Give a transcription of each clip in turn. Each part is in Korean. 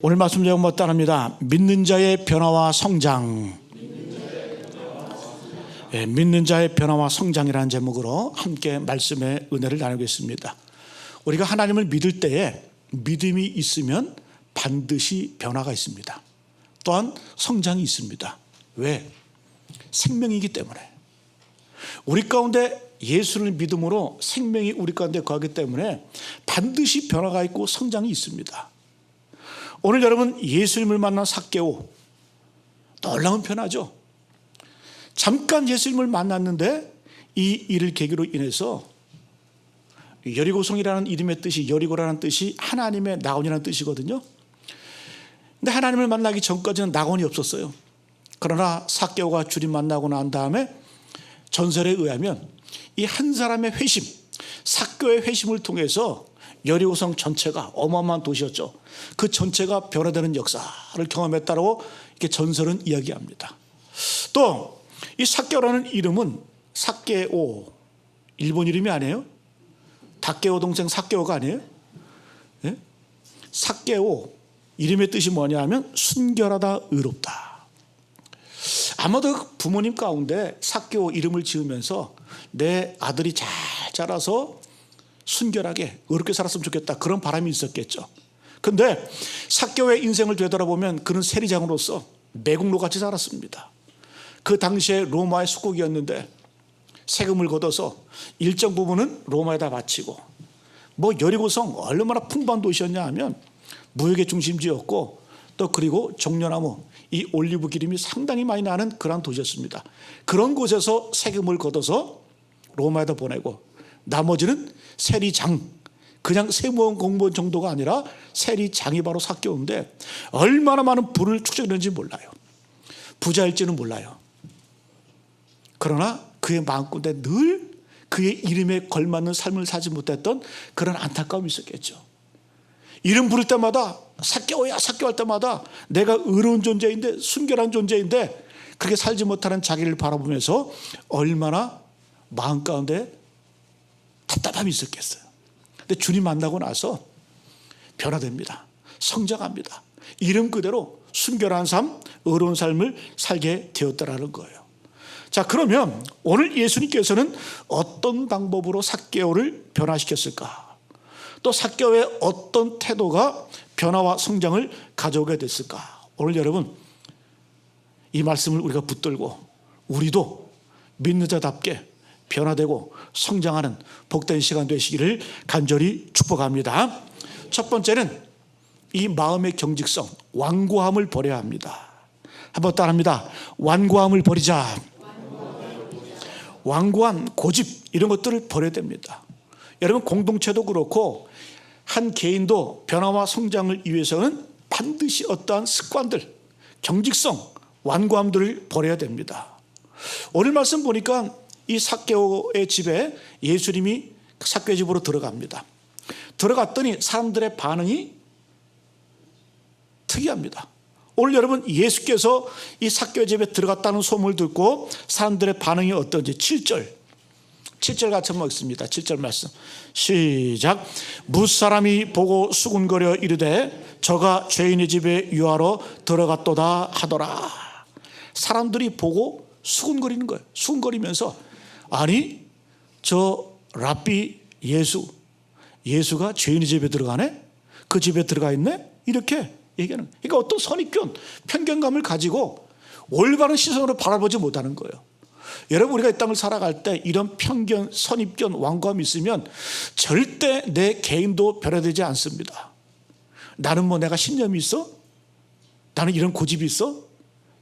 오늘 말씀 제목 따릅니다. 믿는 자의 변화와 성장. 믿는 자의 변화와 성장이라는 제목으로 함께 말씀의 은혜를 나누겠습니다. 우리가 하나님을 믿을 때에 믿음이 있으면 반드시 변화가 있습니다. 또한 성장이 있습니다. 왜? 생명이기 때문에. 우리 가운데 예수를 믿음으로 생명이 우리 가운데 거하기 때문에 반드시 변화가 있고 성장이 있습니다. 오늘 여러분 예수님을 만난 삭개오, 놀라운 변화죠. 잠깐 예수님을 만났는데 이 일을 계기로 인해서 여리고성이라는 이름의 뜻이, 여리고라는 뜻이 하나님의 낙원이라는 뜻이거든요. 근데 하나님을 만나기 전까지는 낙원이 없었어요. 그러나 삭개오가 주님 만나고 난 다음에 전설에 의하면 이 한 사람의 회심, 삭개오의 회심을 통해서 여리고성 전체가, 어마어마한 도시였죠, 그 전체가 변화되는 역사를 경험했다고 이렇게 전설은 이야기합니다. 또 이 삭개오라는 이름은 삭개오, 일본 이름이 아니에요? 닥개오 동생 삭개오가 아니에요? 예? 삭개오 이름의 뜻이 뭐냐 하면 순결하다, 의롭다. 아마도 부모님 가운데 삭개오 이름을 지으면서 내 아들이 잘 자라서 순결하게 의롭게 살았으면 좋겠다, 그런 바람이 있었겠죠. 근데 삭개오의 인생을 되돌아보면 그는 세리장으로서 매국노같이 살았습니다. 그 당시에 로마의属국이었는데 세금을 걷어서 일정 부분은 로마에다 바치고, 여리고성 얼마나 풍부한 도시였냐 하면 무역의 중심지였고, 또 그리고 종려나무, 이 올리브 기름이 상당히 많이 나는 그런 도시였습니다. 그런 곳에서 세금을 걷어서 로마에다 보내고, 나머지는 세리장, 그냥 세무원 공무원 정도가 아니라 세리장이 바로 삭개오인데 얼마나 많은 부를 축적했는지 몰라요. 부자일지는 몰라요. 그러나 그의 마음가운데 늘 그의 이름에 걸맞는 삶을 살지 못했던 그런 안타까움이 있었겠죠. 이름 부를 때마다 삭개오야 삭개오 할 때마다 내가 의로운 존재인데, 순결한 존재인데 그렇게 살지 못하는 자기를 바라보면서 얼마나 마음 가운데 답답함이 있었겠어요. 근데 주님 만나고 나서 변화됩니다. 성장합니다. 이름 그대로 순결한 삶, 의로운 삶을 살게 되었다라는 거예요. 자, 그러면 오늘 예수님께서는 어떤 방법으로 삭개오를 변화시켰을까? 또 삭개오의 어떤 태도가 변화와 성장을 가져오게 됐을까? 오늘 여러분 이 말씀을 우리가 붙들고 우리도 믿는 자답게 변화되고 성장하는 복된 시간 되시기를 간절히 축복합니다. 첫 번째는 이 마음의 경직성, 완고함을 버려야 합니다. 한번 따라합니다. 완고함을 버리자. 완고한 고집, 이런 것들을 버려야 됩니다. 여러분 공동체도 그렇고 한 개인도 변화와 성장을 위해서는 반드시 어떠한 습관들, 경직성, 완고함들을 버려야 됩니다. 오늘 말씀 보니까 이 삭개오의 집에 예수님이 삭개오 집으로 들어갑니다. 들어갔더니 사람들의 반응이 특이합니다. 오늘 여러분 예수께서 이 삭개오 집에 들어갔다는 소문을 듣고 사람들의 반응이 어떤지 7절 같이 한번 읽습니다. 7절 말씀 시작. 무사람이 보고 수군거려 이르되 저가 죄인의 집에 유하러 들어갔도다 하더라. 사람들이 보고 수군거리는 거예요. 수군거리면서 아니 저 랍비 예수가 죄인의 집에 들어가네? 그 집에 들어가 있네? 이렇게 얘기하는. 그러니까 어떤 선입견, 편견감을 가지고 올바른 시선으로 바라보지 못하는 거예요. 여러분 우리가 이 땅을 살아갈 때 이런 편견, 선입견, 완고함이 있으면 절대 내 개인도 변화되지 않습니다. 나는 내가 신념이 있어? 나는 이런 고집이 있어?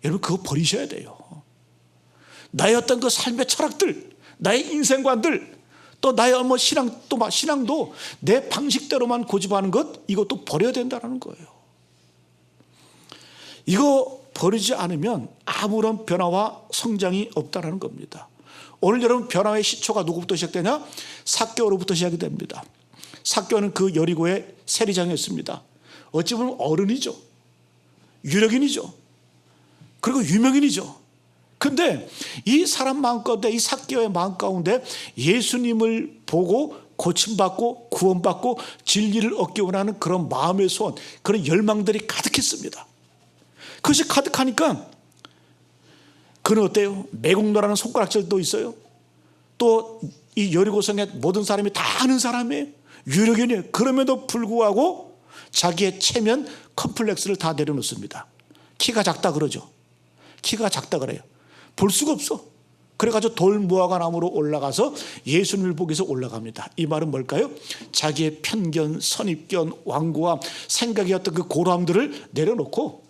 여러분 그거 버리셔야 돼요. 나의 어떤 그 삶의 철학들, 나의 인생관들, 또 나의 신앙도 내 방식대로만 고집하는 것, 이것도 버려야 된다는 거예요. 이거 버리지 않으면 아무런 변화와 성장이 없다는 겁니다. 오늘 여러분 변화의 시초가 누구부터 시작되냐? 삭개오로부터 시작이 됩니다. 삭개오는 그 여리고의 세리장이었습니다. 어찌 보면 어른이죠. 유력인이죠. 그리고 유명인이죠. 근데 이 사람 마음 가운데, 이 삭개오의 마음 가운데 예수님을 보고 고침받고 구원받고 진리를 얻기 원하는 그런 마음의 소원, 그런 열망들이 가득했습니다. 그것이 가득하니까 그는 어때요? 매국노라는 손가락질도 있어요. 또 이 여리고성의 모든 사람이 다 아는 사람이에요. 유력인이에요. 그럼에도 불구하고 자기의 체면 컴플렉스를 다 내려놓습니다. 키가 작다 그러죠. 키가 작다 그래요. 볼 수가 없어. 그래가지고 돌무화과 나무로 올라가서 예수님을 보기 위해서 올라갑니다. 이 말은 뭘까요? 자기의 편견, 선입견, 완고함, 생각의 어떤 그 고로함들을 내려놓고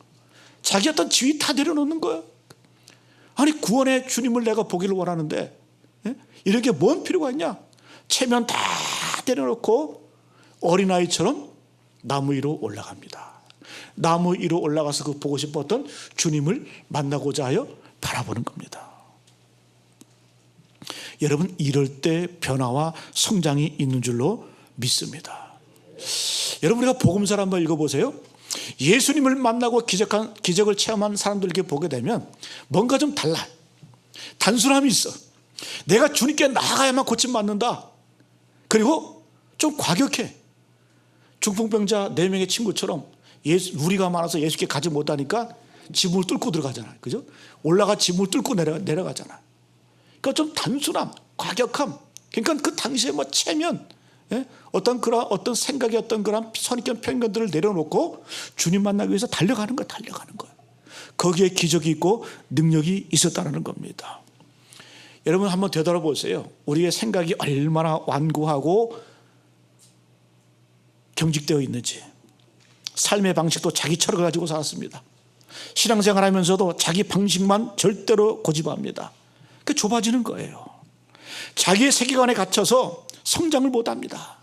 자기 어떤 지위 다 내려놓는 거예요. 아니 구원의 주님을 내가 보기를 원하는데 이런 게 뭔 필요가 있냐? 체면 다 내려놓고 어린아이처럼 나무 위로 올라갑니다. 나무 위로 올라가서 그 보고 싶었던 주님을 만나고자 하여 바라보는 겁니다. 여러분, 이럴 때 변화와 성장이 있는 줄로 믿습니다. 여러분, 우리가 복음서를 한번 읽어보세요. 예수님을 만나고 기적을 체험한 사람들에게 보게 되면 뭔가 좀 달라. 단순함이 있어. 내가 주님께 나아가야만 고침받는다. 그리고 좀 과격해. 중풍병자 4명의 친구처럼 무리가 많아서 예수께 가지 못하니까 지붕을 뚫고 들어가잖아요. 그죠? 올라가 지붕을 뚫고 내려가잖아요. 그러니까 좀 단순함, 과격함. 그러니까 그 당시에 뭐 체면, 어떤 생각의 어떤 그런 선입견 편견들을 내려놓고 주님 만나기 위해서 달려가는 거예요. 거기에 기적이 있고 능력이 있었다는 겁니다. 여러분 한번 되돌아보세요. 우리의 생각이 얼마나 완고하고 경직되어 있는지. 삶의 방식도 자기 철학을 가지고 살았습니다. 신앙생활하면서도 자기 방식만 절대로 고집합니다. 그게 좁아지는 거예요. 자기의 세계관에 갇혀서 성장을 못합니다.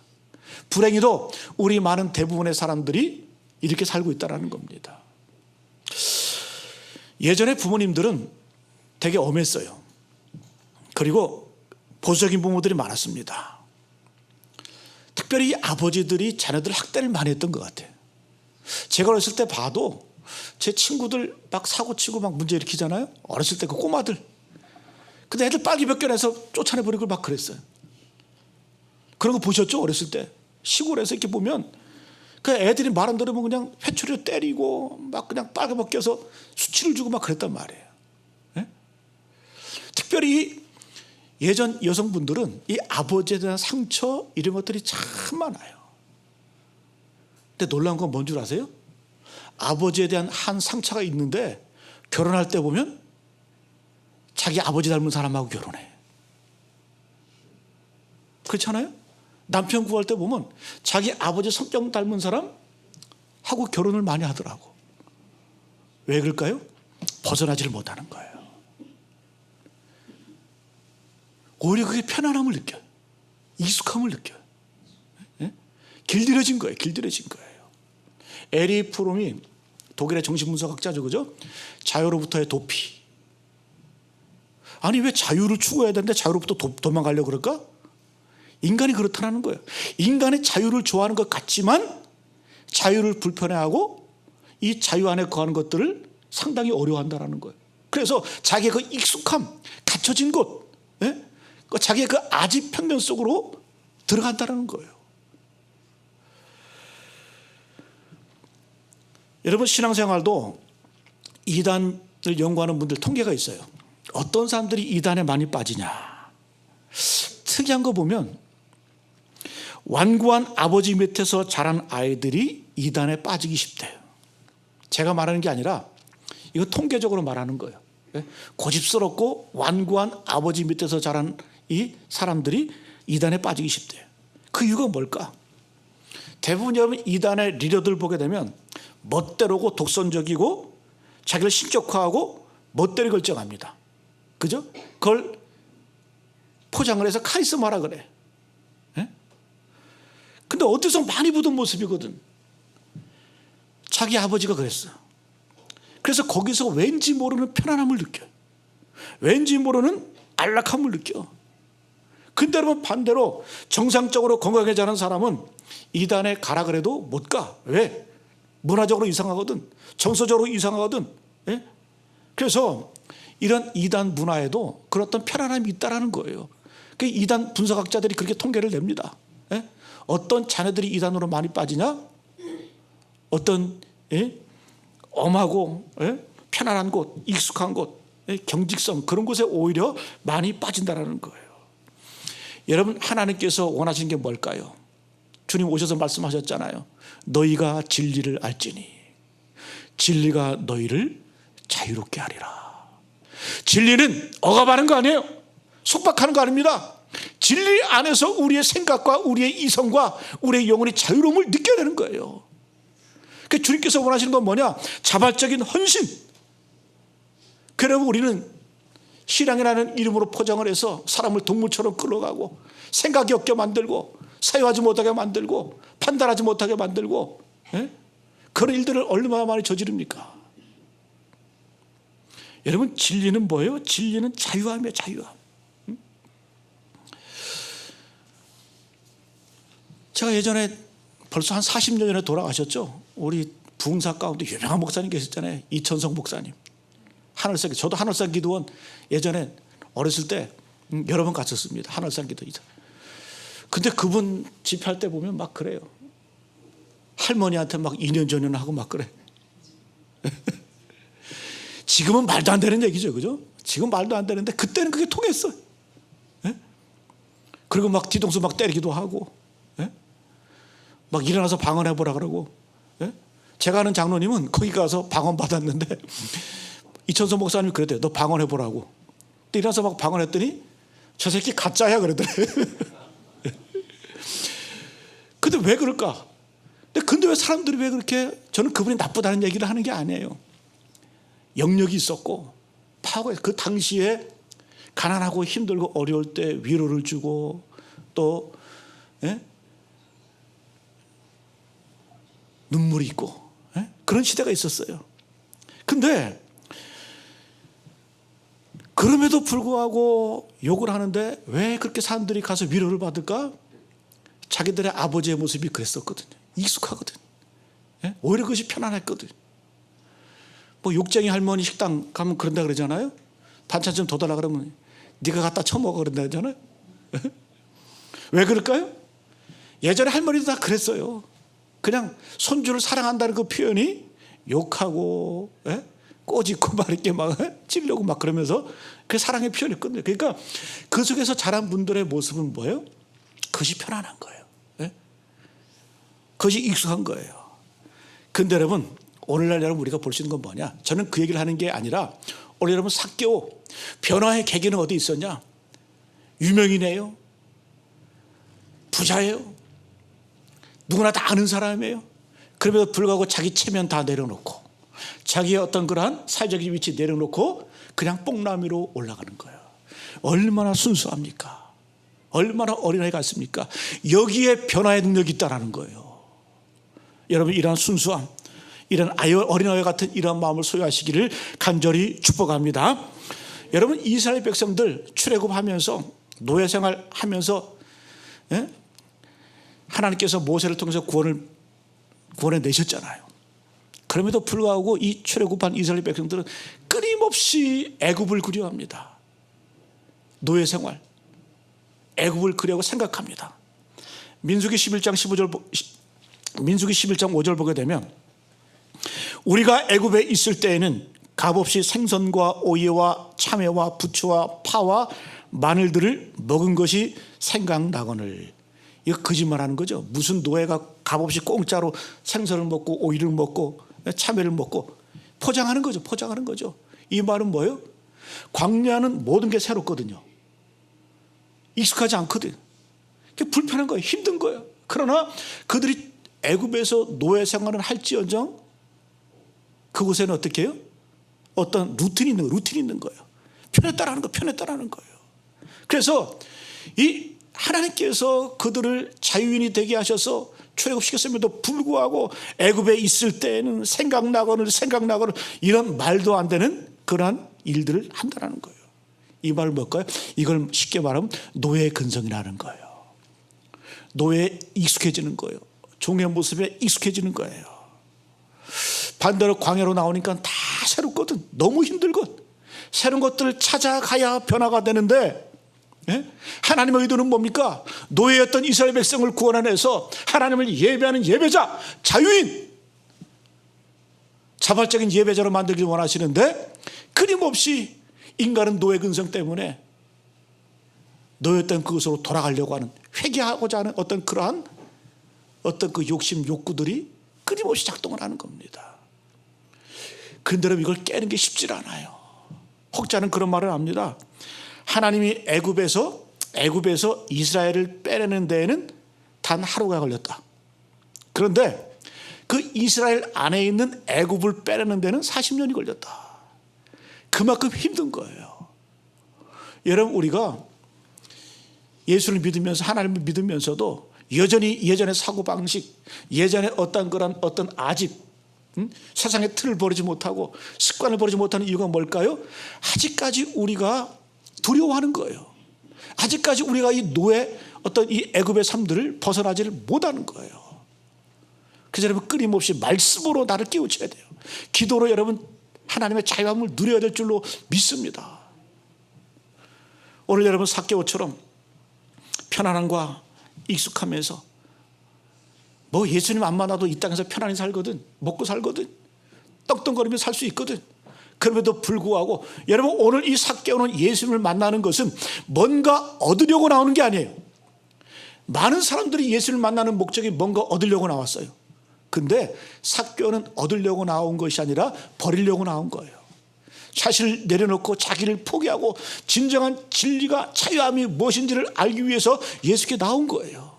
불행히도 우리 많은 대부분의 사람들이 이렇게 살고 있다는 겁니다. 예전에 부모님들은 되게 엄했어요. 그리고 보수적인 부모들이 많았습니다. 특별히 아버지들이 자녀들 학대를 많이 했던 것 같아요. 제가 어렸을 때 봐도 제 친구들 막 사고치고 막 문제 일으키잖아요. 어렸을 때 그 꼬마들. 근데 애들 빨기 벗겨내서 쫓아내버리고 막 그랬어요. 그런 거 보셨죠? 어렸을 때 시골에서 이렇게 보면 그 애들이 말 안 들으면 그냥 회초리로 때리고 막 그냥 빨개 벗겨서 수치를 주고 막 그랬단 말이에요. 네? 특별히 예전 여성분들은 이 아버지에 대한 상처 이런 것들이 참 많아요. 근데 놀라운 건 뭔 줄 아세요? 아버지에 대한 한 상처가 있는데 결혼할 때 보면 자기 아버지 닮은 사람하고 결혼해. 그렇잖아요? 남편 구할 때 보면 자기 아버지 성격 닮은 사람하고 결혼을 많이 하더라고. 왜 그럴까요? 벗어나지를 못하는 거예요. 오히려 그게 편안함을 느껴요. 익숙함을 느껴요. 길들여진 거예요. 에리 프롬이 독일의 정신분석학자죠. 그죠? 자유로부터의 도피. 아니 왜 자유를 추구해야 되는데 자유로부터 도망가려고 그럴까? 인간이 그렇다는 거예요. 인간이 자유를 좋아하는 것 같지만 자유를 불편해하고 이 자유 안에 거하는 것들을 상당히 어려워한다는 거예요. 그래서 자기의 그 익숙함, 갇혀진 곳, 자기의 그 아집 편견 속으로 들어간다는 거예요. 여러분 신앙생활도 이단을 연구하는 분들 통계가 있어요. 어떤 사람들이 이단에 많이 빠지냐. 특이한 거 보면 완고한 아버지 밑에서 자란 아이들이 이단에 빠지기 쉽대요. 제가 말하는 게 아니라 이거 통계적으로 말하는 거예요. 고집스럽고 완고한 아버지 밑에서 자란 이 사람들이 이단에 빠지기 쉽대요. 그 이유가 뭘까? 대부분 여러분 이단의 리더들 보게 되면 멋대로고 독선적이고 자기를 신격화하고 멋대로 결정합니다. 그죠? 그걸 포장을 해서 카리스마라 그래. 근데 어디서 많이 보던 모습이거든. 자기 아버지가 그랬어. 그래서 거기서 왠지 모르는 편안함을 느껴요. 왠지 모르는 안락함을 느껴. 근데 여러분 반대로 정상적으로 건강하게 자란 사람은 이단에 가라 그래도 못 가. 왜? 문화적으로 이상하거든. 정서적으로 이상하거든. 그래서 이런 이단 문화에도 그런 어떤 편안함이 있다는 거예요. 그 이단 분석학자들이 그렇게 통계를 냅니다. 어떤 자녀들이 이단으로 많이 빠지냐? 어떤 엄하고 편안한 곳, 익숙한 곳, 경직성 그런 곳에 오히려 많이 빠진다는 거예요. 여러분, 하나님께서 원하시는 게 뭘까요? 주님 오셔서 말씀하셨잖아요. 너희가 진리를 알지니 진리가 너희를 자유롭게 하리라. 진리는 억압하는 거 아니에요. 속박하는 거 아닙니다. 진리 안에서 우리의 생각과 우리의 이성과 우리의 영혼의 자유로움을 느껴내는 거예요. 그러니까 주님께서 원하시는 건 뭐냐? 자발적인 헌신. 그러면 우리는 신앙이라는 이름으로 포장을 해서 사람을 동물처럼 끌어가고 생각이 없게 만들고 사유하지 못하게 만들고 판단하지 못하게 만들고 그런 일들을 얼마나 많이 저지릅니까? 여러분, 진리는 뭐예요? 진리는 자유함이에요. 자유함. 제가 예전에 벌써 한 40년 전에 돌아가셨죠. 우리 부흥사 가운데 유명한 목사님 계셨잖아요. 이천성 목사님. 하늘산, 저도 하늘산 기도원 예전에 어렸을 때 여러 번 갔었습니다. 하늘산 기도. 근데 그분 집회할 때 보면 막 그래요. 할머니한테 막 2년 전이나 하고 막 그래. 지금은 말도 안 되는 얘기죠. 그죠? 지금 말도 안 되는데 그때는 그게 통했어요. 그리고 막 뒤통수 막 때리기도 하고 막 일어나서 방언해보라 그러고. 제가 아는 장로님은 거기 가서 방언 받았는데 이천선 목사님이 그랬대요. 너 방언해보라고. 일어나서 막 방언했더니 저 새끼 가짜야 그러더래. 근데 왜 그럴까? 근데 왜 사람들이 왜 그렇게, 저는 그분이 나쁘다는 얘기를 하는 게 아니에요. 영역이 있었고 파고, 그 당시에 가난하고 힘들고 어려울 때 위로를 주고 또 눈물이 있고 그런 시대가 있었어요. 근데 그럼에도 불구하고 욕을 하는데 왜 그렇게 사람들이 가서 위로를 받을까? 자기들의 아버지의 모습이 그랬었거든요. 익숙하거든. 오히려 그것이 편안했거든. 뭐 욕쟁이 할머니 식당 가면 그런다 그러잖아요. 반찬 좀 더 달라 그러면 네가 갖다 처먹어 그런다 그러잖아요. 왜 그럴까요? 예전에 할머니도 다 그랬어요. 그냥 손주를 사랑한다는 그 표현이 욕하고 꼬집고 막 이렇게 막 찌르려고 막 그러면서 그 사랑의 표현이거든요. 그러니까 그 속에서 자란 분들의 모습은 뭐예요? 그것이 편안한 거예요. 그것이 익숙한 거예요. 근데 여러분, 오늘날 여러분 우리가 볼 수 있는 건 뭐냐? 저는 그 얘기를 하는 게 아니라 오늘 여러분 삭개오 변화의 계기는 어디 있었냐? 유명인이에요. 부자예요. 누구나 다 아는 사람이에요. 그럼에도 불구하고 자기 체면 다 내려놓고 자기의 어떤 그러한 사회적인 위치 내려놓고 그냥 뽕나무로 올라가는 거예요. 얼마나 순수합니까? 얼마나 어린아이 같습니까? 여기에 변화의 능력이 있다는 거예요. 여러분, 이러한 순수함, 이런 어린아이 같은 이런 마음을 소유하시기를 간절히 축복합니다. 여러분, 이스라엘 백성들 출애굽하면서 노예생활 하면서 하나님께서 모세를 통해서 구원해 내셨잖아요. 그럼에도 불구하고 이 출애굽한 이스라엘 백성들은 끊임없이 애굽을 그리워합니다. 노예생활, 애굽을 그리워하고 생각합니다. 민수기 11장 5절 보게 되면 우리가 애굽에 있을 때에는 값없이 생선과 오이와 참외와 부추와 파와 마늘들을 먹은 것이 생각나거늘. 이거 거짓말하는 거죠. 무슨 노예가 값없이 공짜로 생선을 먹고 오이를 먹고 참외를 먹고 포장하는 거죠. 포장하는 거죠. 이 말은 뭐예요? 광야는 모든 게 새롭거든요. 익숙하지 않거든. 그게 불편한 거예요. 힘든 거예요. 그러나 그들이 애굽에서 노예 생활을 할지언정 그곳에는 어떻게 해요? 어떤 루틴이 있는 거예요. 편했다라는 거예요. 그래서 이 하나님께서 그들을 자유인이 되게 하셔서 출애굽시켰음에도 불구하고 애굽에 있을 때에는 생각나거늘 이런 말도 안 되는 그러한 일들을 한다는 거예요. 이 말은 뭘까요? 이걸 쉽게 말하면 노예의 근성이라는 거예요. 노예에 익숙해지는 거예요. 종의 모습에 익숙해지는 거예요. 반대로 광야로 나오니까 다 새롭거든. 너무 힘들거든. 새로운 것들을 찾아가야 변화가 되는데 예? 하나님의 의도는 뭡니까? 노예였던 이스라엘 백성을 구원해내서 하나님을 예배하는 예배자, 자유인, 자발적인 예배자로 만들기 원하시는데 끊임없이 인간은 노예 근성 때문에 노예였던 그것으로 돌아가려고 하는, 회개하고자 하는 어떤 그러한 어떤 그 욕심, 욕구들이 끊임없이 작동을 하는 겁니다. 그런데 여러분, 이걸 깨는 게 쉽지 않아요. 혹자는 그런 말을 합니다. 하나님이 애굽에서 이스라엘을 빼내는 데에는 단 하루가 걸렸다. 그런데 그 이스라엘 안에 있는 애굽을 빼내는 데는 40년이 걸렸다. 그만큼 힘든 거예요. 여러분, 우리가 예수를 믿으면서, 하나님을 믿으면서도 여전히 예전의 사고방식, 예전의 어떤 아집, 세상의 틀을 버리지 못하고 습관을 버리지 못하는 이유가 뭘까요? 아직까지 우리가 두려워하는 거예요. 아직까지 우리가 이 노예, 어떤 이 애굽의 삶들을 벗어나지를 못하는 거예요. 그래서 여러분, 끊임없이 말씀으로 나를 깨우쳐야 돼요. 기도로 여러분 하나님의 자유함을 누려야 될 줄로 믿습니다. 오늘 여러분 삭개오처럼 편안함과 익숙하면서 뭐 예수님 안 만나도 이 땅에서 편안히 살거든, 먹고 살거든, 떵떵거리며 살 수 있거든. 그럼에도 불구하고 여러분, 오늘 이 삭개오는 예수님을 만나는 것은 뭔가 얻으려고 나오는 게 아니에요. 많은 사람들이 예수를 만나는 목적이 뭔가 얻으려고 나왔어요. 근데 삭개오는 얻으려고 나온 것이 아니라 버리려고 나온 거예요. 자신을 내려놓고 자기를 포기하고 진정한 진리가, 자유함이 무엇인지를 알기 위해서 예수께 나온 거예요.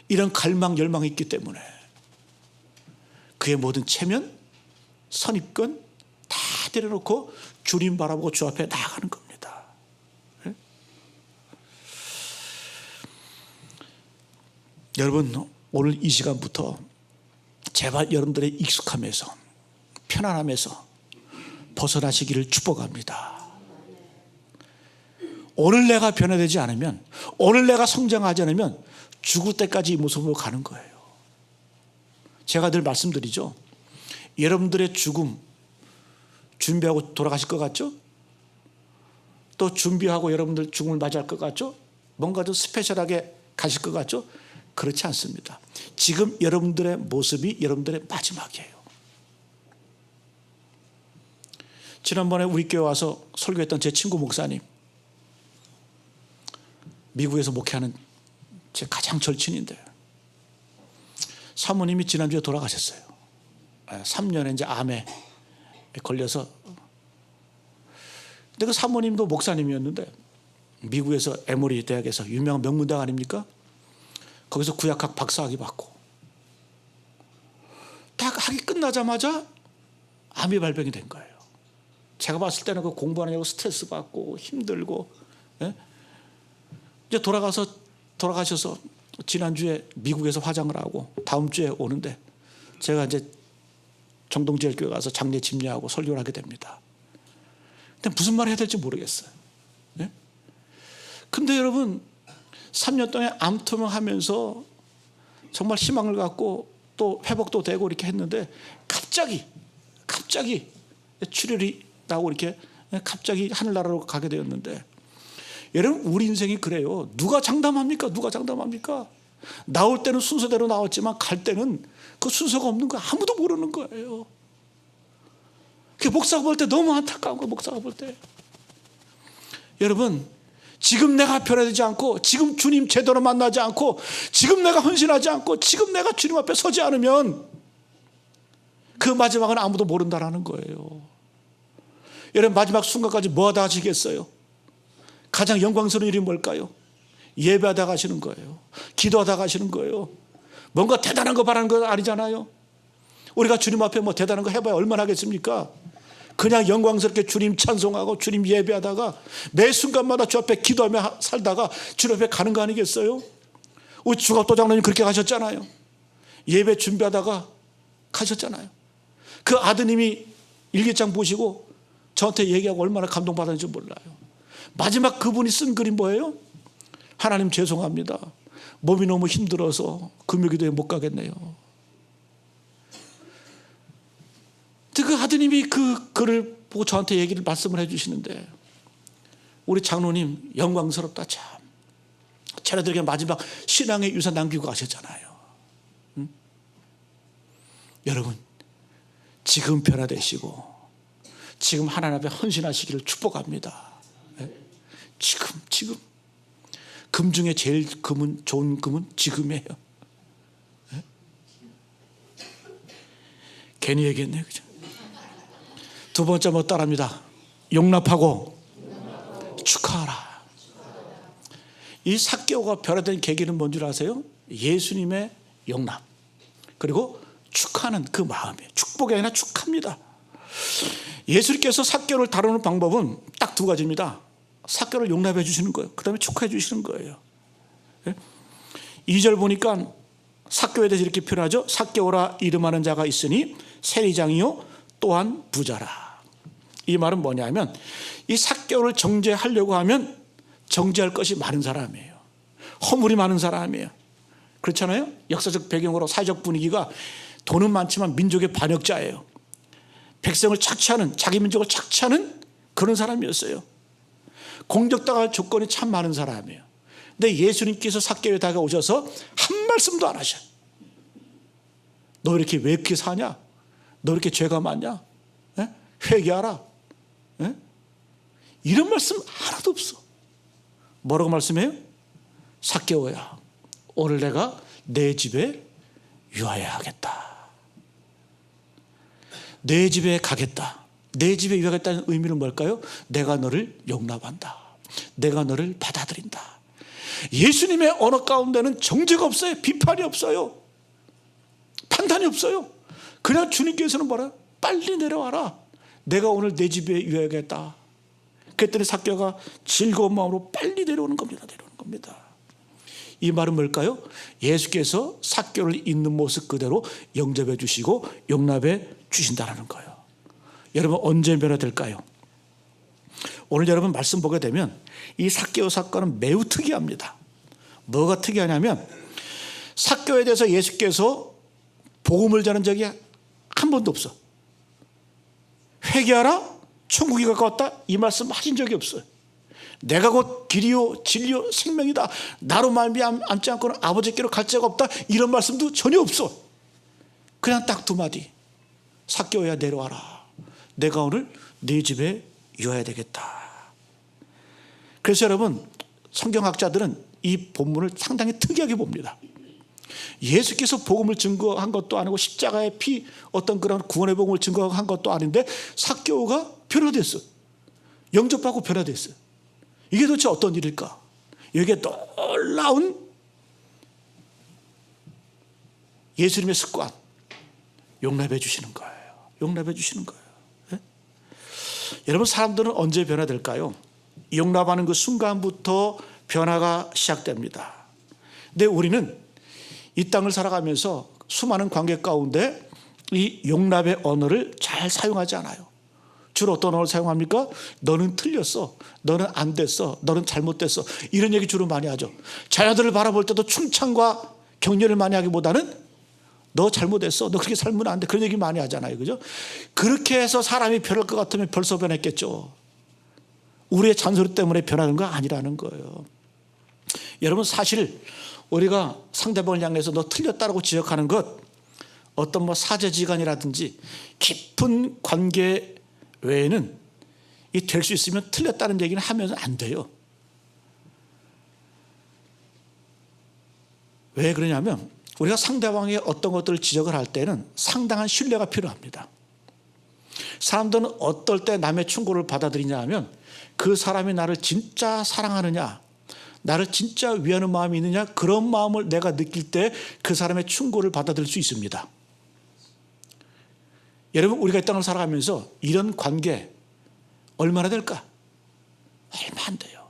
이런 갈망, 열망이 있기 때문에 그의 모든 체면, 선입견 다 내려놓고 주님 바라보고 주 앞에 나아가는 겁니다. 네? 여러분, 오늘 이 시간부터 제발 여러분들의 익숙함에서, 편안함에서 벗어나시기를 축복합니다. 오늘 내가 변화되지 않으면, 오늘 내가 성장하지 않으면 죽을 때까지 이 모습으로 가는 거예요. 제가 늘 말씀드리죠. 여러분들의 죽음 준비하고 돌아가실 것 같죠? 또 준비하고 여러분들 죽음을 맞이할 것 같죠? 뭔가 좀 스페셜하게 가실 것 같죠? 그렇지 않습니다. 지금 여러분들의 모습이 여러분들의 마지막이에요. 지난번에 우리 교회 와서 설교했던 제 친구 목사님, 미국에서 목회하는 제 가장 절친인데, 사모님이 지난주에 돌아가셨어요. 3년에 이제 암에 걸려서. 근데 그 사모님도 목사님이었는데 미국에서 에모리 대학에서 유명한 명문대학 아닙니까? 거기서 구약학 박사학위 받고 딱 학위 끝나자마자 암이 발병이 된 거예요. 제가 봤을 때는 그 공부하느냐고 스트레스 받고 힘들고, 예? 이제 돌아가셔서 지난주에 미국에서 화장을 하고 다음 주에 오는데 제가 이제 정동제일교회 가서 장례 집례하고 설교를 하게 됩니다. 근데 무슨 말을 해야 될지 모르겠어요. 예? 근데 여러분, 3년 동안 암투명하면서 정말 희망을 갖고 또 회복도 되고 이렇게 했는데 갑자기 출혈이 나고 이렇게 갑자기 하늘나라로 가게 되었는데, 여러분, 우리 인생이 그래요. 누가 장담합니까? 나올 때는 순서대로 나왔지만 갈 때는 그 순서가 없는 거예요. 아무도 모르는 거예요. 그 목사가 볼 때 너무 안타까운 거예요. 목사가 볼 때. 여러분, 지금 내가 변화되지 않고, 지금 주님 제대로 만나지 않고, 지금 내가 헌신하지 않고, 지금 내가 주님 앞에 서지 않으면 그 마지막은 아무도 모른다라는 거예요. 여러분, 마지막 순간까지 뭐 하다 가시겠어요? 가장 영광스러운 일이 뭘까요? 예배하다 가시는 거예요. 기도하다 가시는 거예요. 뭔가 대단한 거 바라는 거 아니잖아요. 우리가 주님 앞에 뭐 대단한 거 해봐야 얼마나 하겠습니까? 그냥 영광스럽게 주님 찬송하고 주님 예배하다가 매 순간마다 주 앞에 기도하며 살다가 주님 앞에 가는 거 아니겠어요? 우리 주갑도 장로님 그렇게 가셨잖아요. 예배 준비하다가 가셨잖아요. 그 아드님이 일기장 보시고 저한테 얘기하고 얼마나 감동받았는지 몰라요. 마지막 그분이 쓴 글이 뭐예요? 하나님 죄송합니다. 몸이 너무 힘들어서 금요기도에 못 가겠네요. 그 아드님이 그 글을 보고 저한테 말씀을 해주시는데, 우리 장로님 영광스럽다 참. 자네들에게 마지막 신앙의 유산 남기고 가셨잖아요. 응? 여러분 지금 변화되시고 지금 하나님 앞에 헌신하시기를 축복합니다. 네? 지금 금 중에 제일 좋은 금은 지금이에요. 네? 괜히 얘기했네요. 그죠? 두 번째 뭐 따라합니다. 용납하고 축하하라. 이 삭개오가 변화된 계기는 뭔 줄 아세요? 예수님의 용납 그리고 축하하는 그 마음이에요. 축복이 아니라 축하입니다. 예수님께서 삭개오를 다루는 방법은 딱 두 가지입니다. 삭개오를 용납해 주시는 거예요. 그 다음에 축하해 주시는 거예요. 2절 보니까 삭개오에 대해서 이렇게 표현하죠. 삭개오라 이름하는 자가 있으니 세리장이요 또한 부자라. 이 말은 뭐냐면 이 삭개오를 정죄하려고 하면 정죄할 것이 많은 사람이에요. 허물이 많은 사람이에요. 그렇잖아요. 역사적 배경으로 사회적 분위기가 돈은 많지만 민족의 반역자예요. 백성을 착취하는, 자기 민족을 착취하는 그런 사람이었어요. 공격당할 조건이 참 많은 사람이에요. 근데 예수님께서 삭개오에 다가오셔서 한 말씀도 안 하셔. 너 이렇게 왜 이렇게 사냐? 너 이렇게 죄가 많냐? 에? 회개하라. 에? 이런 말씀 하나도 없어. 뭐라고 말씀해요? 삭개오야 오늘 내가 내 집에 유하여야겠다. 내 집에 가겠다. 내 집에 유하겠다는 의미는 뭘까요? 내가 너를 용납한다. 내가 너를 받아들인다. 예수님의 언어 가운데는 정죄가 없어요. 비판이 없어요. 판단이 없어요. 그냥 주님께서는 뭐라? 빨리 내려와라. 내가 오늘 내 집에 유하여야겠다. 그랬더니 삭개오가 즐거운 마음으로 빨리 내려오는 겁니다. 이 말은 뭘까요? 예수께서 삭개오를 있는 모습 그대로 영접해 주시고 용납해 주신다는 거예요. 여러분 언제 변화될까요? 오늘 여러분 말씀 보게 되면 이 삭개오 사건은 매우 특이합니다. 뭐가 특이하냐면 삭개오에 대해서 예수께서 복음을 전한 적이 한 번도 없어. 회개하라 천국이 가까웠다 이 말씀 하신 적이 없어요. 내가 곧 길이요 진리요 생명이다. 나로 말미암지 않고는 아버지께로 갈 자가 없다. 이런 말씀도 전혀 없어. 그냥 딱 두 마디. 삭개오야 내려와라. 내가 오늘 네 집에 유하여야 되겠다. 그래서 여러분 성경학자들은 이 본문을 상당히 특이하게 봅니다. 예수께서 복음을 증거한 것도 아니고 십자가의 피 어떤 그런 구원의 복음을 증거한 것도 아닌데 삭개오가 변화됐어. 영접하고 변화됐어요. 이게 도대체 어떤 일일까? 여기에 놀라운 예수님의 습관 용납해 주시는 거예요. 용납해 주시는 거예요. 네? 여러분 사람들은 언제 변화될까요? 용납하는 그 순간부터 변화가 시작됩니다. 근데 우리는 이 땅을 살아가면서 수많은 관계 가운데 이 용납의 언어를 잘 사용하지 않아요. 주로 어떤 언어를 사용합니까? 너는 틀렸어. 너는 안 됐어. 너는 잘못됐어. 이런 얘기 주로 많이 하죠. 자녀들을 바라볼 때도 칭찬과 격려를 많이 하기보다는 너 잘못했어. 너 그렇게 살면 안 돼. 그런 얘기 많이 하잖아요. 그죠? 그렇게 해서 사람이 변할 것 같으면 벌써 변했겠죠. 우리의 잔소리 때문에 변하는 거 아니라는 거예요. 여러분 사실 우리가 상대방을 향해서 너 틀렸다라고 지적하는 것 어떤 뭐 사제지간이라든지 깊은 관계 외에는 이 될 수 있으면 틀렸다는 얘기는 하면 안 돼요. 왜 그러냐면 우리가 상대방의 어떤 것들을 지적을 할 때는 상당한 신뢰가 필요합니다. 사람들은 어떨 때 남의 충고를 받아들이냐 하면 그 사람이 나를 진짜 사랑하느냐 나를 진짜 위하는 마음이 있느냐 그런 마음을 내가 느낄 때 그 사람의 충고를 받아들일 수 있습니다. 여러분 우리가 이 땅을 살아가면서 이런 관계 얼마나 될까? 얼마 안 돼요.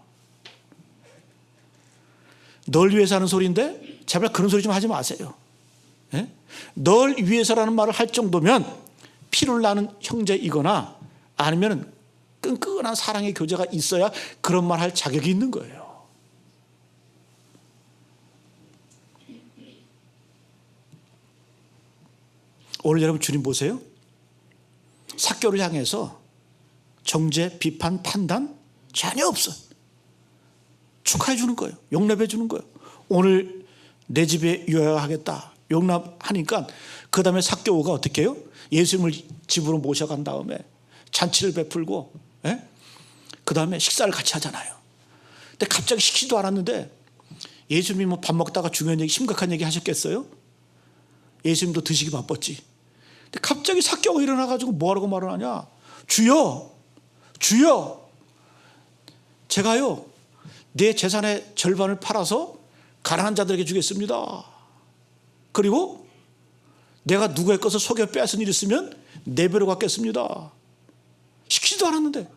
널 위해서 하는 소리인데 제발 그런 소리 좀 하지 마세요. 네? 널 위해서라는 말을 할 정도면 피를 나는 형제이거나 아니면 끈끈한 사랑의 교제가 있어야 그런 말 할 자격이 있는 거예요. 오늘 여러분 주님 보세요. 삭개오를 향해서 정죄, 비판, 판단 전혀 없어. 축하해 주는 거예요. 용납해 주는 거예요. 오늘 내 집에 유하겠다. 용납하니까 그 다음에 삭개오가 어떻게 해요? 예수님을 집으로 모셔간 다음에 잔치를 베풀고, 그 다음에 식사를 같이 하잖아요. 근데 갑자기 식지도 않았는데 예수님이 뭐 밥 먹다가 중요한 얘기, 심각한 얘기 하셨겠어요? 예수님도 드시기 바빴지. 근데 갑자기 삭개오가 일어나가지고 뭐라고 말을 하냐? 주여, 주여, 제가요 내 재산의 절반을 팔아서 가난한 자들에게 주겠습니다. 그리고 내가 누구의 것을 속여 빼앗은 일 있으면 네 배로 갚겠습니다. 시키지도 않았는데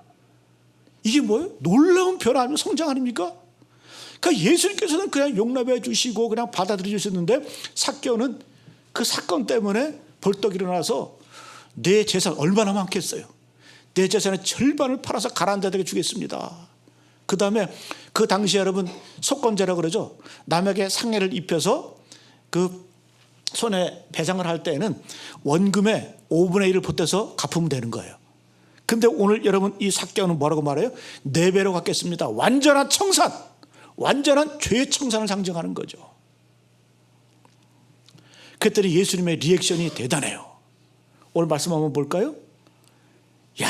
이게 뭐예요? 놀라운 변화하며 성장 아닙니까? 그러니까 예수님께서는 그냥 용납해 주시고 그냥 받아들여 주셨는데 삭개오는 그 사건 때문에 벌떡 일어나서 내 재산 얼마나 많겠어요? 내 재산의 절반을 팔아서 가난한 자들에게 주겠습니다. 그 다음에 그 당시 여러분 속건제라고 그러죠. 남에게 상해를 입혀서 그 손해 배상을 할 때에는 원금의 5분의 1을 보태서 갚으면 되는 거예요. 근데 오늘 여러분 이 삭개오는 뭐라고 말해요? 네 배로 갚겠습니다. 완전한 청산, 완전한 죄의 청산을 상징하는 거죠. 그랬더니 예수님의 리액션이 대단해요. 오늘 말씀 한번 볼까요? 야,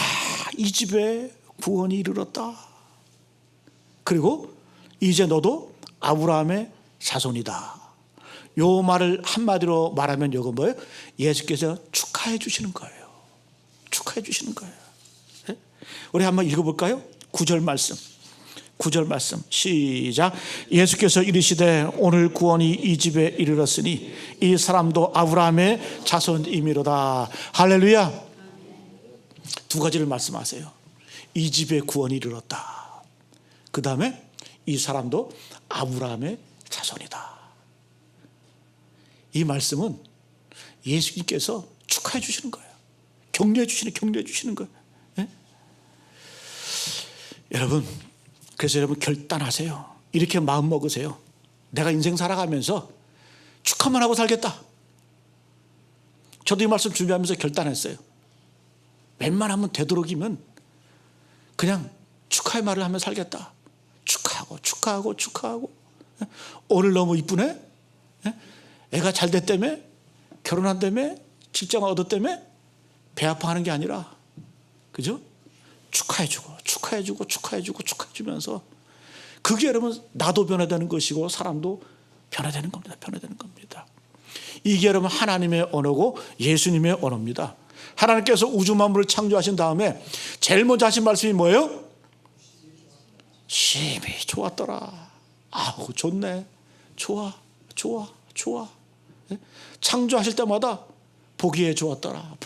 이 집에 구원이 이르렀다. 그리고 이제 너도 아브라함의 자손이다. 요 말을 한마디로 말하면 이건 뭐예요? 예수께서 축하해 주시는 거예요. 축하해 주시는 거예요. 우리 한번 읽어볼까요? 9절 말씀. 9절 말씀 시작. 예수께서 이르시되 오늘 구원이 이 집에 이르렀으니 이 사람도 아브라함의 자손이미로다. 할렐루야. 두 가지를 말씀하세요. 이 집에 구원이 이르렀다. 그 다음에 이 사람도 아브라함의 자손이다. 이 말씀은 예수님께서 축하해 주시는 거예요. 격려해 주시는 거예요. 네? 여러분, 그래서 여러분 결단하세요. 이렇게 마음 먹으세요. 내가 인생 살아가면서 축하만 하고 살겠다. 저도 이 말씀 준비하면서 결단했어요. 웬만하면 되도록이면 그냥 축하의 말을 하며 살겠다. 축하하고 오늘 너무 이쁘네. 애가 잘 됐다며, 결혼한다며, 직장 얻었다며 배 아파하는 게 아니라, 그죠? 축하해주고 축하해주면서 그게 여러분 나도 변화되는 것이고 사람도 변화되는 겁니다. 이게 여러분 하나님의 언어고 예수님의 언어입니다. 하나님께서 우주 만물을 창조하신 다음에 제일 먼저 하신 말씀이 뭐예요? 심히 좋았더라. 아우 좋네. 좋아. 창조하실 때마다 보기에 좋았더라.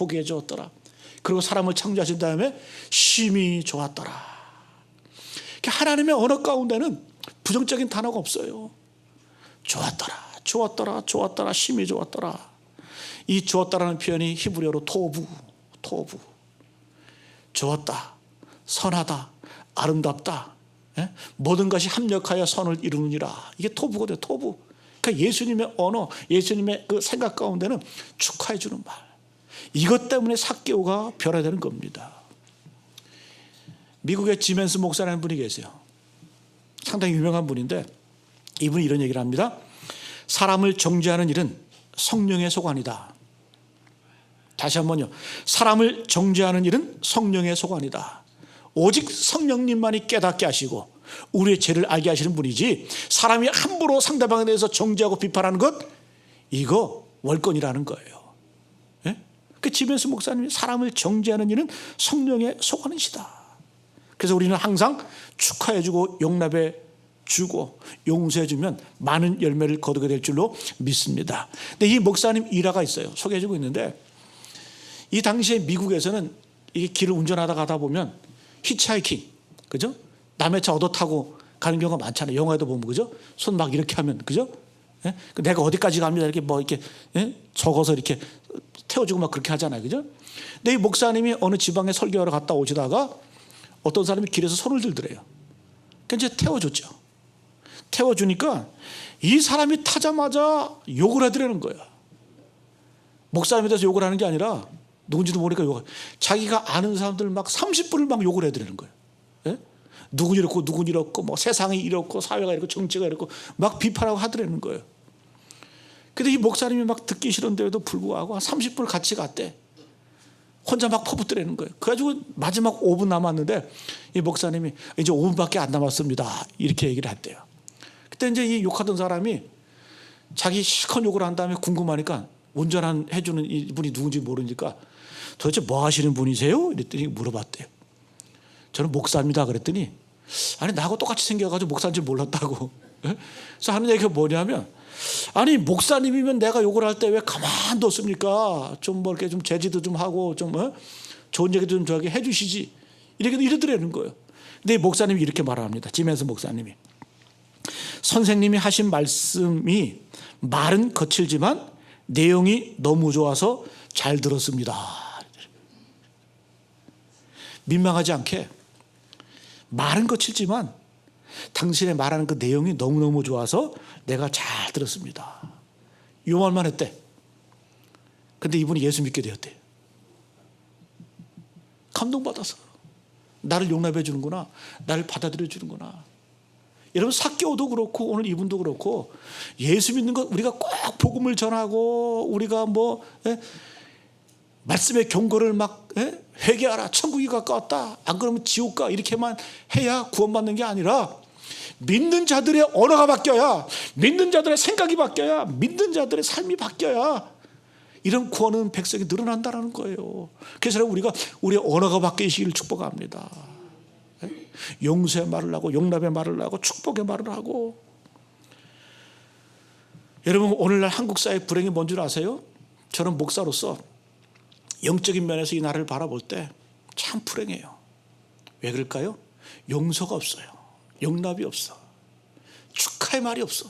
그리고 사람을 창조하신 다음에 심히 좋았더라. 하나님의 언어 가운데는 부정적인 단어가 없어요. 좋았더라, 심히 좋았더라. 이 좋았다라는 표현이 히브리어로 토부. 좋았다, 선하다, 아름답다, 모든 것이 합력하여 선을 이루느니라. 이게 토부거든요. 토부. 그러니까 예수님의 언어, 예수님의 그 생각 가운데는 축하해 주는 말. 이것 때문에 삭개오가 변화되는 겁니다. 미국의 지멘스 목사라는 분이 계세요. 상당히 유명한 분인데 이분이 이런 얘기를 합니다. 사람을 정죄하는 일은 성령의 소관이다. 다시 한번요. 사람을 정죄하는 일은 성령의 소관이다. 오직 성령님만이 깨닫게 하시고 우리의 죄를 알게 하시는 분이지 사람이 함부로 상대방에 대해서 정죄하고 비판하는 것, 이거 월권이라는 거예요. 그 지멘스 목사님이 사람을 정죄하는 일은 성령의 소관이시다. 그래서 우리는 항상 축하해주고 용납해주고 용서해주면 많은 열매를 거두게 될 줄로 믿습니다. 근데 이 목사님 일화가 있어요. 소개해주고 있는데 이 당시에 미국에서는 이 길을 운전하다 가다 보면 히치하이킹, 그죠? 남의 차 얻어 타고 가는 경우가 많잖아요. 영화에도 보면, 그죠? 손 막 이렇게 하면, 그죠? 내가 어디까지 갑니다. 이렇게 뭐 이렇게 적어서 이렇게 태워주고 막 그렇게 하잖아요. 그죠? 근데 이 목사님이 어느 지방에 설교하러 갔다 오시다가 어떤 사람이 길에서 손을 들더래요. 그러니까 이제 태워줬죠. 태워주니까 이 사람이 타자마자 욕을 해드리는 거예요. 목사님에 대해서 욕을 하는 게 아니라 누군지도 모르니까 자기가 아는 사람들 막 30분을 막 욕을 해드리는 거예요. 누군 이렇고 누군 이렇고 뭐 세상이 이렇고 사회가 이렇고 정치가 이렇고 막 비판하고 하더라는 거예요. 근데 이 목사님이 막 듣기 싫은데도 불구하고 한 30분을 같이 갔대. 혼자 막 퍼붓더라는 거예요. 그래가지고 마지막 5분 남았는데 이 목사님이 이제 5분밖에 안 남았습니다, 이렇게 얘기를 했대요. 그때 이제 이 욕하던 사람이 자기 실컷 욕을 한 다음에 궁금하니까 운전한 해주는 이분이 누군지 모르니까 도대체 뭐 하시는 분이세요? 이랬더니 물어봤대요. 저는 목사입니다. 그랬더니 아니 나하고 똑같이 생겨가지고 목사인지 몰랐다고. 그래서 하는 얘기가 뭐냐면, 아니 목사님이면 내가 욕을 할 때 왜 가만뒀습니까? 좀 뭐 이렇게 좀 제지도 좀 하고 좀 좋은 얘기도 좀 저기 해주시지, 이렇게 이러더라는 거예요. 근데 목사님이 이렇게 말합니다. 지멘스 목사님이, 선생님이 하신 말씀이 말은 거칠지만 내용이 너무 좋아서 잘 들었습니다. 민망하지 않게, 말은 거칠지만 당신의 말하는 그 내용이 너무너무 좋아서 내가 잘 들었습니다. 이 말만 했대. 근데 이분이 예수 믿게 되었대. 감동받아서 나를 용납해 주는구나, 나를 받아들여 주는구나. 여러분, 삭개오도 그렇고 오늘 이분도 그렇고 예수 믿는 것, 우리가 꼭 복음을 전하고 우리가 뭐 말씀의 경고를 막 회개하라, 천국이 가까웠다, 안 그러면 지옥 가, 이렇게만 해야 구원받는 게 아니라 믿는 자들의 언어가 바뀌어야, 믿는 자들의 생각이 바뀌어야, 믿는 자들의 삶이 바뀌어야 이런 구원은 백성이 늘어난다는 거예요. 그래서 우리가 우리의 언어가 바뀌시기를 축복합니다. 용서의 말을 하고 용납의 말을 하고 축복의 말을 하고. 여러분, 오늘날 한국 사회의 불행이 뭔 줄 아세요? 저는 목사로서 영적인 면에서 이 나라를 바라볼 때 참 불행해요. 왜 그럴까요? 용서가 없어요. 용납이 없어. 축하의 말이 없어.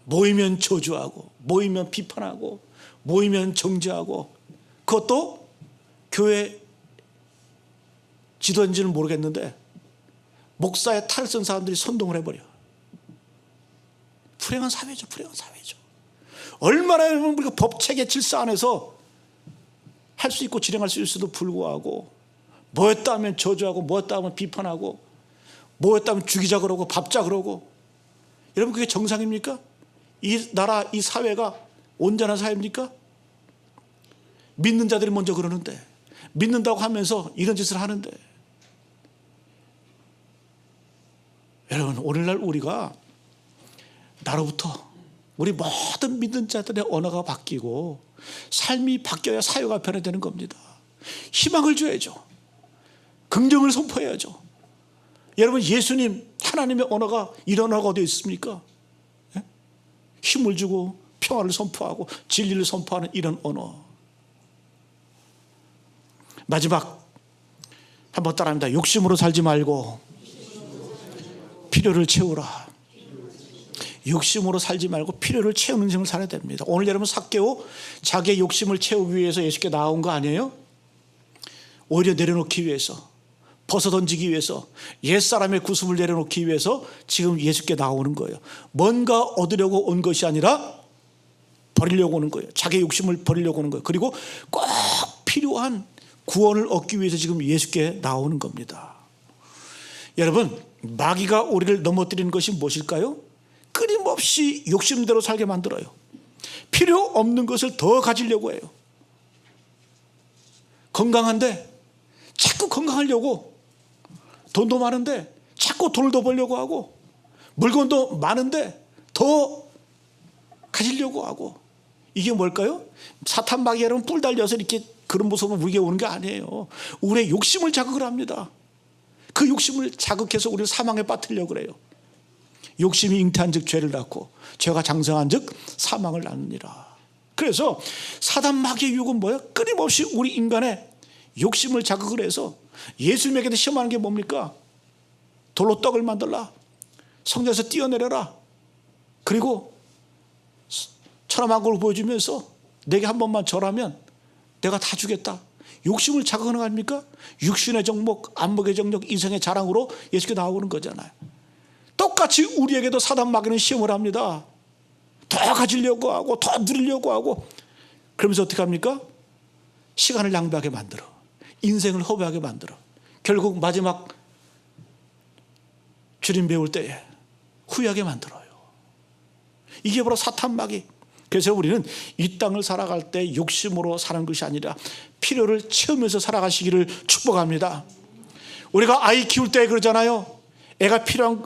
모이면 저주하고, 모이면 비판하고, 모이면 정죄하고, 그것도 교회 지도인지는 모르겠는데 목사의 탈을 쓴 사람들이 선동을 해버려. 불행한 사회죠. 불행한 사회죠. 얼마나 우리가 법체계 질서 안에서 할 수 있고 진행할 수 있어도 불구하고 뭐였다 하면 저주하고, 뭐였다 하면 비판하고, 뭐였다 하면 죽이자 그러고 밟자 그러고. 여러분, 그게 정상입니까? 이 나라, 이 사회가 온전한 사회입니까? 믿는 자들이 먼저 그러는데, 믿는다고 하면서 이런 짓을 하는데. 여러분, 오늘날 우리가 나로부터 우리 모든 믿는 자들의 언어가 바뀌고 삶이 바뀌어야 사회가 변화되는 겁니다. 희망을 줘야죠. 긍정을 선포해야죠. 여러분, 예수님, 하나님의 언어가 이런 언어가 어디 있습니까? 힘을 주고 평화를 선포하고 진리를 선포하는 이런 언어. 마지막 한번 따라합니다. 욕심으로 살지 말고 필요를 채우라. 욕심으로 살지 말고 필요를 채우는 삶을 살아야 됩니다. 오늘 여러분, 삭개오 자기의 욕심을 채우기 위해서 예수께 나온 거 아니에요? 오히려 내려놓기 위해서, 벗어던지기 위해서, 옛사람의 구습을 내려놓기 위해서 지금 예수께 나오는 거예요. 뭔가 얻으려고 온 것이 아니라 버리려고 오는 거예요. 자기의 욕심을 버리려고 오는 거예요. 그리고 꼭 필요한 구원을 얻기 위해서 지금 예수께 나오는 겁니다. 여러분, 마귀가 우리를 넘어뜨리는 것이 무엇일까요? 끊임없이 욕심대로 살게 만들어요. 필요 없는 것을 더 가지려고 해요. 건강한데 자꾸 건강하려고, 돈도 많은데 자꾸 돈을 더 벌려고 하고, 물건도 많은데 더 가지려고 하고. 이게 뭘까요? 사탄 마귀가 여러분 뿔 달려서 이렇게 그런 모습으로 우리에게 오는 게 아니에요. 우리의 욕심을 자극을 합니다. 그 욕심을 자극해서 우리를 사망에 빠뜨리려고 그래요. 욕심이 잉태한 즉 죄를 낳고, 죄가 장성한 즉 사망을 낳느니라. 그래서 사단 마귀의 유혹은 뭐야? 끊임없이 우리 인간의 욕심을 자극을 해서 예수님에게 시험하는 게 뭡니까? 돌로 떡을 만들라, 성전에서 뛰어내려라, 그리고 천하만국을 보여주면서 내게 한 번만 절하면 내가 다 주겠다. 욕심을 자극하는 거 아닙니까? 육신의 정복, 안목의 정력, 이성의 자랑으로 예수께 나오는 거잖아요. 똑같이 우리에게도 사단 마귀는 시험을 합니다. 더 가지려고 하고, 더 누리려고 하고. 그러면서 어떻게 합니까? 시간을 낭비하게 만들어, 인생을 허비하게 만들어. 결국 마지막 주님 배울 때에 후회하게 만들어요. 이게 바로 사탄마귀. 그래서 우리는 이 땅을 살아갈 때 욕심으로 사는 것이 아니라 필요를 채우면서 살아가시기를 축복합니다. 우리가 아이 키울 때 그러잖아요. 애가 필요한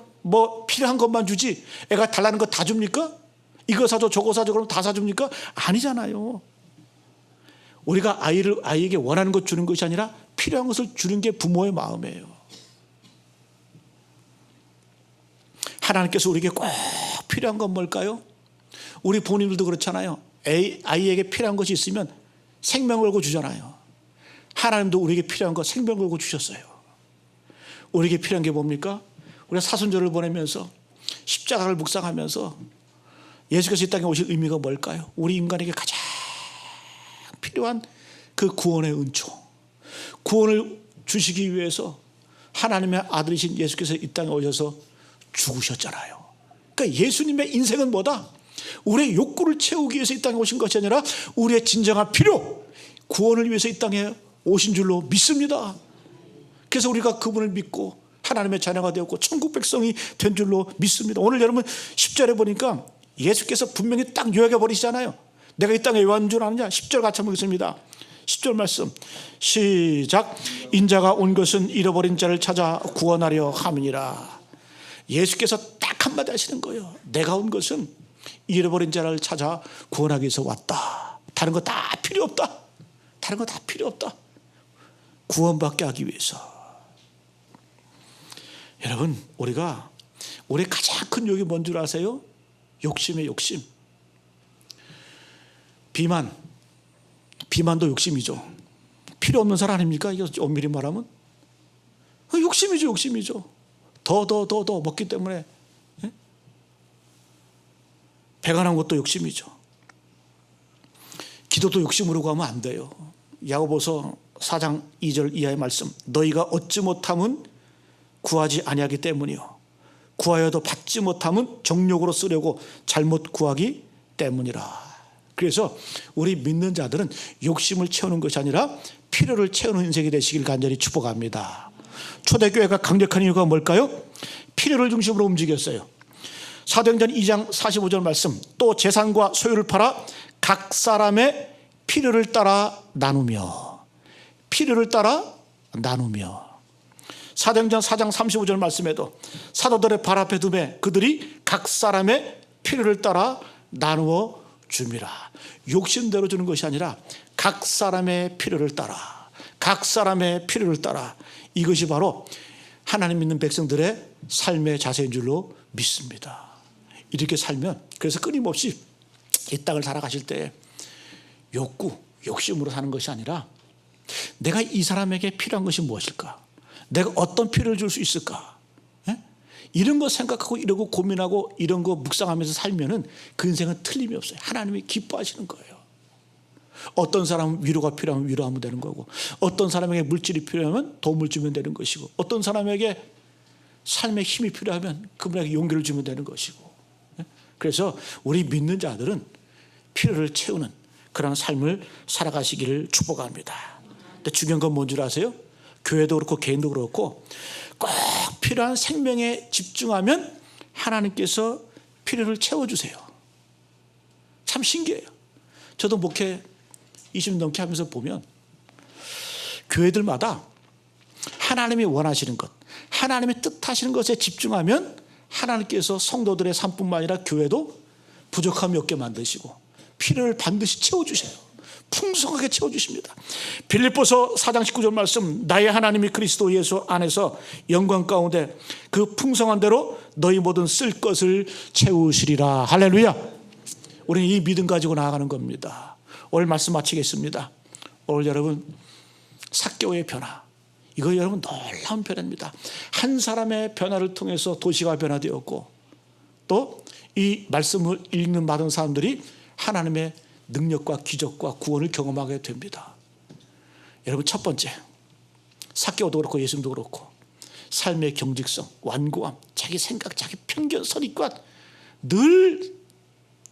것만 주지 애가 달라는 거 다 줍니까? 이거 사줘 저거 사줘 그러면 다 사줍니까? 아니잖아요. 우리가 아이에게 원하는 것 주는 것이 아니라 필요한 것을 주는 게 부모의 마음이에요. 하나님께서 우리에게 꼭 필요한 건 뭘까요? 우리 부모님들도 그렇잖아요. 아이에게 필요한 것이 있으면 생명 걸고 주잖아요. 하나님도 우리에게 필요한 거 생명 걸고 주셨어요. 우리에게 필요한 게 뭡니까? 우리가 사순절을 보내면서 십자가를 묵상하면서 예수께서 이 땅에 오실 의미가 뭘까요? 우리 인간에게 가장 필요한 그 구원의 은총, 구원을 주시기 위해서 하나님의 아들이신 예수께서 이 땅에 오셔서 죽으셨잖아요. 그러니까 예수님의 인생은 뭐다? 우리의 욕구를 채우기 위해서 이 땅에 오신 것이 아니라 우리의 진정한 필요, 구원을 위해서 이 땅에 오신 줄로 믿습니다. 그래서 우리가 그분을 믿고 하나님의 자녀가 되었고 천국 백성이 된 줄로 믿습니다. 오늘 여러분 10절에 보니까 예수께서 분명히 딱 요약해 버리시잖아요. 내가 이 땅에 왜 왔는 줄 아느냐? 10절 같이 보겠습니다. 10절 말씀 시작. 인자가 온 것은 잃어버린 자를 찾아 구원하려 함이니라. 예수께서 딱 한마디 하시는 거예요. 내가 온 것은 잃어버린 자를 찾아 구원하기 위해서 왔다. 다른 거 다 필요 없다. 다른 거 다 필요 없다. 구원받게 하기 위해서. 여러분, 우리의 가장 큰 욕이 뭔 줄 아세요? 욕심이에요. 욕심. 비만도 욕심이죠. 필요 없는 사람 아닙니까? 이거 엄밀히 말하면 욕심이죠. 더 먹기 때문에 배가 난 것도 욕심이죠. 기도도 욕심으로 가면 안 돼요. 야고보서 4장 2절 이하의 말씀. 너희가 얻지 못함은 구하지 아니하기 때문이요 구하여도 받지 못함은 정욕으로 쓰려고 잘못 구하기 때문이라. 그래서 우리 믿는 자들은 욕심을 채우는 것이 아니라 필요를 채우는 인생이 되시길 간절히 축복합니다. 초대교회가 강력한 이유가 뭘까요? 필요를 중심으로 움직였어요. 사도행전 2장 45절 말씀. 또 재산과 소유를 팔아 각 사람의 필요를 따라 나누며. 사도행전 4장 35절 말씀에도 사도들의 발 앞에 두매 그들이 각 사람의 필요를 따라 나누어 줍니다. 욕심대로 주는 것이 아니라 각 사람의 필요를 따라, 이것이 바로 하나님 믿는 백성들의 삶의 자세인 줄로 믿습니다. 이렇게 살면, 그래서 끊임없이 이 땅을 살아가실 때 욕심으로 사는 것이 아니라 내가 이 사람에게 필요한 것이 무엇일까? 내가 어떤 필요를 줄 수 있을까? 이런 거 생각하고 이러고 고민하고 이런 거 묵상하면서 살면은 그 인생은 틀림이 없어요. 하나님이 기뻐하시는 거예요. 어떤 사람은 위로가 필요하면 위로하면 되는 거고, 어떤 사람에게 물질이 필요하면 도움을 주면 되는 것이고, 어떤 사람에게 삶의 힘이 필요하면 그분에게 용기를 주면 되는 것이고. 그래서 우리 믿는 자들은 필요를 채우는 그런 삶을 살아가시기를 축복합니다. 근데 중요한 건 뭔 줄 아세요? 교회도 그렇고 개인도 그렇고 꼭 필요한 생명에 집중하면 하나님께서 필요를 채워주세요. 참 신기해요. 저도 목회 20년 넘게 하면서 보면 교회들마다 하나님이 원하시는 것, 하나님이 뜻하시는 것에 집중하면 하나님께서 성도들의 삶뿐만 아니라 교회도 부족함이 없게 만드시고 필요를 반드시 채워주세요. 풍성하게 채워주십니다. 빌립보서 4장 19절 말씀. 나의 하나님이 그리스도 예수 안에서 영광 가운데 그 풍성한 대로 너희 모든 쓸 것을 채우시리라. 할렐루야. 우리는 이 믿음 가지고 나아가는 겁니다. 오늘 말씀 마치겠습니다. 오늘 여러분 삭개오의 변화, 이거 여러분 놀라운 변화입니다. 한 사람의 변화를 통해서 도시가 변화되었고 또 이 말씀을 읽는 많은 사람들이 하나님의 능력과 기적과 구원을 경험하게 됩니다. 여러분, 첫 번째, 삭개오도 그렇고 예수님도 그렇고 삶의 경직성, 완고함, 자기 생각, 자기 편견, 선입관, 늘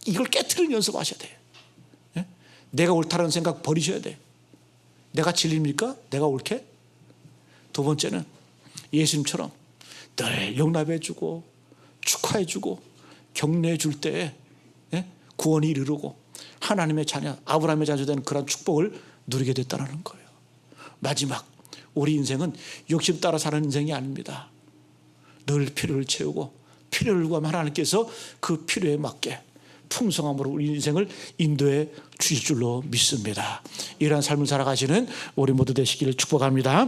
이걸 깨트리는 연습하셔야 돼요. 내가 옳다는 생각 버리셔야 돼요. 내가 진리입니까? 내가 옳게? 두 번째는 예수님처럼 늘 용납해주고 축하해주고 격려해줄 때에 구원이 이르르고 하나님의 자녀, 아브라함의 자녀된 그런 축복을 누리게 됐다는 거예요. 마지막 우리 인생은 욕심 따라 사는 인생이 아닙니다. 늘 필요를 채우고 필요를 구하면 하나님께서 그 필요에 맞게 풍성함으로 우리 인생을 인도해 주실 줄로 믿습니다. 이러한 삶을 살아가시는 우리 모두 되시기를 축복합니다.